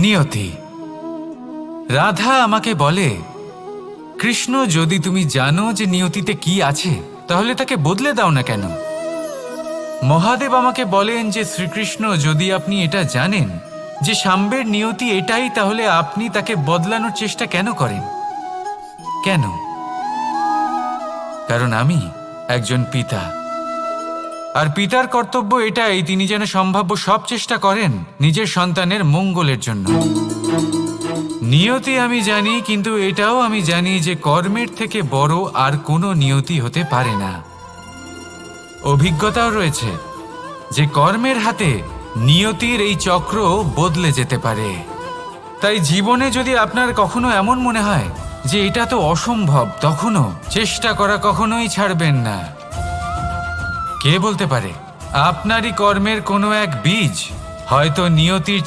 নিয়তি। রাধা আমাকে বলে, কৃষ্ণ, যদি তুমি জানো যে নিয়তিতে কি আছে তাহলে তাকে বদলে দাও না কেন? মহাদেব আমাকে বলেন যে শ্রীকৃষ্ণ, যদি আপনি এটা জানেন যে সাম্বের নিয়তি এটাই, তাহলে আপনি তাকে বদলানোর চেষ্টা কেন করেন? কেন? কারণ আমি একজন পিতা, আর পিতার কর্তব্য এটাই, তিনি যেন সম্ভাব্য সব চেষ্টা করেন নিজের সন্তানের মঙ্গলের জন্য। নিয়তি আমি জানি, কিন্তু এটাও আমি জানি যে কর্মের থেকে বড় আর কোনো নিয়তি হতে পারে না। অভিজ্ঞতাও রয়েছে যে কর্মের হাতে নিয়তির এই চক্র বদলে যেতে পারে। তাই জীবনে যদি আপনার কখনো এমন মনে হয় যে এটা তো অসম্ভব, তখনও চেষ্টা করা কখনোই ছাড়বেন না। কে বলতে পারে আপনারই কর্মের কোনো এক বীজ হয়তো নিয়তির